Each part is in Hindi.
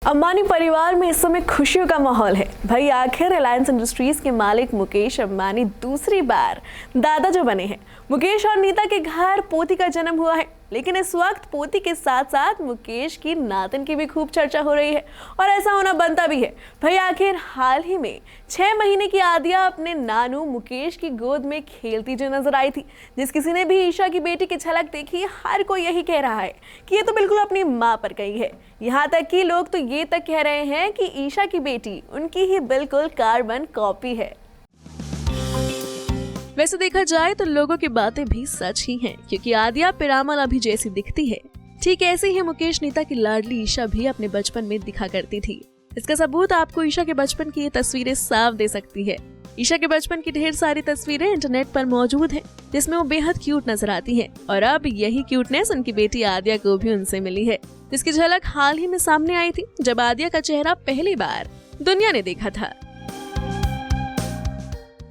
अंबानी परिवार में इस समय खुशियों का माहौल है। भाई आखिर रिलायंस इंडस्ट्रीज के मालिक मुकेश अंबानी दूसरी बार दादा जो बने हैं। मुकेश और नीता के घर पोती का जन्म हुआ है, लेकिन इस वक्त पोती के साथ साथ मुकेश की नातिन की भी खूब चर्चा हो रही है और ऐसा होना बनता भी है। भाई आखिर हाल ही में 6 महीने की आदिया अपने नानू मुकेश की गोद में खेलती जो नजर आई थी। जिस किसी ने भी ईशा की बेटी की झलक देखी, हर कोई यही कह रहा है कि ये तो बिल्कुल अपनी माँ पर गई है। यहाँ तक कि लोग तो ये तक कह रहे हैं कि ईशा की बेटी उनकी ही बिल्कुल कार्बन कॉपी है। वैसे देखा जाए तो लोगों की बातें भी सच ही हैं, क्योंकि आदिया पिरामल अभी जैसी दिखती है, ठीक ऐसे ही मुकेश नीता की लाडली ईशा भी अपने बचपन में दिखा करती थी। इसका सबूत आपको ईशा के बचपन की ये तस्वीरें साफ दे सकती है। ईशा के बचपन की ढेर सारी तस्वीरें इंटरनेट पर मौजूद हैं, जिसमें वो बेहद क्यूट नजर आती हैं और अब यही क्यूटनेस उनकी बेटी आदिया को भी उनसे मिली है, जिसकी झलक हाल ही में सामने आई थी जब आदिया का चेहरा पहली बार दुनिया ने देखा था।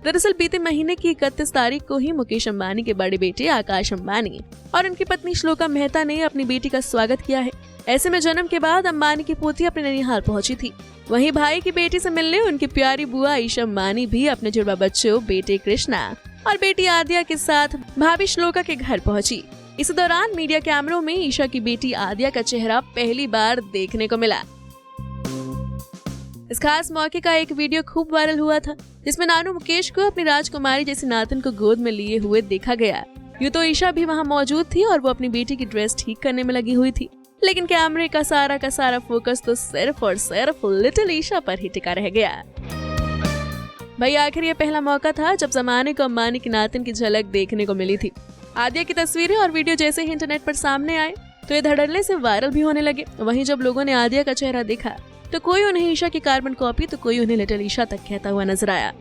दरअसल बीते महीने की 31 तारीख को ही मुकेश अंबानी के बड़े बेटे आकाश अंबानी और उनकी पत्नी श्लोका मेहता ने अपनी बेटी का स्वागत किया है। ऐसे में जन्म के बाद अंबानी की पोती अपने ननिहाल पहुंची थी। वहीं भाई की बेटी से मिलने उनकी प्यारी बुआ ईशा अंबानी भी अपने जुड़वा बच्चों बेटे कृष्णा और बेटी आदिया के साथ भाभी श्लोका के घर पहुंची। इस दौरान मीडिया कैमरों में ईशा की बेटी आदिया का चेहरा पहली बार देखने को मिला। इस खास मौके का एक वीडियो खूब वायरल हुआ था, जिसमें नानू मुकेश को अपनी राजकुमारी जैसी नातिन को गोद में लिए हुए देखा गया। यूं तो ईशा भी वहां मौजूद थी और वो अपनी बेटी की ड्रेस ठीक करने में लगी हुई थी, लेकिन कैमरे का सारा फोकस तो सिर्फ और सिर्फ लिटिल ईशा पर ही टिका रह गया। भाई आखिर ये पहला मौका था जब जमाने को अंबानी की नातिन की झलक देखने को मिली थी। आदिया की तस्वीरें और वीडियो जैसे ही इंटरनेट पर सामने आए तो ये धड़ल्ले से वायरल भी होने लगे। वहीं जब लोगों ने आदिया का चेहरा देखा तो कोई उन्हें ईशा की कार्बन कॉपी तो कोई उन्हें लिटिल ईशा तक कहता हुआ नजर आया।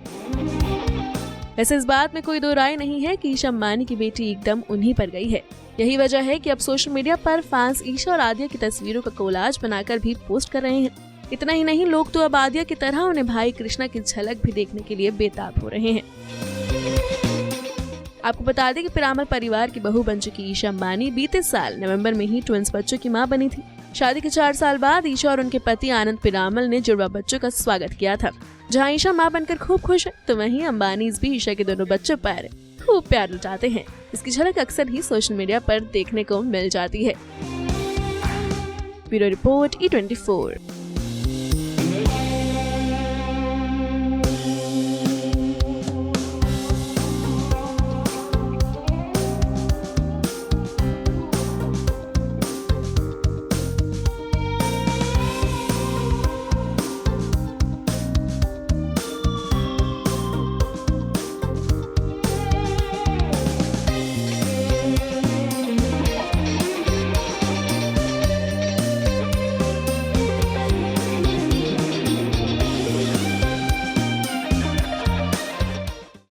वैसे इस बात में कोई दो राय नहीं है कि ईशा अंबानी की बेटी एकदम उन्हीं पर गई है। यही वजह है कि अब सोशल मीडिया पर फैंस ईशा और आदिया की तस्वीरों का कोलाज बनाकर भी पोस्ट कर रहे हैं। इतना ही नहीं, लोग तो अब आदिया की तरह उन्हें भाई कृष्णा की झलक भी देखने के लिए बेताब हो रहे हैं। आपको बता दें कि पिरामल परिवार की बहू बन चुकी ईशा अंबानी बीते साल नवंबर में ही ट्विंस बच्चों की मां बनी थी। शादी के 4 साल बाद ईशा और उनके पति आनंद पिरामल ने जुड़वा बच्चों का स्वागत किया था। जहां ईशा मां बनकर खूब खुश है, तो वहीं अंबानी भी ईशा के दोनों बच्चों पर खूब प्यार लुटाते हैं। इसकी झलक अक्सर ही सोशल मीडिया पर देखने को मिल जाती है। Bureau report E24।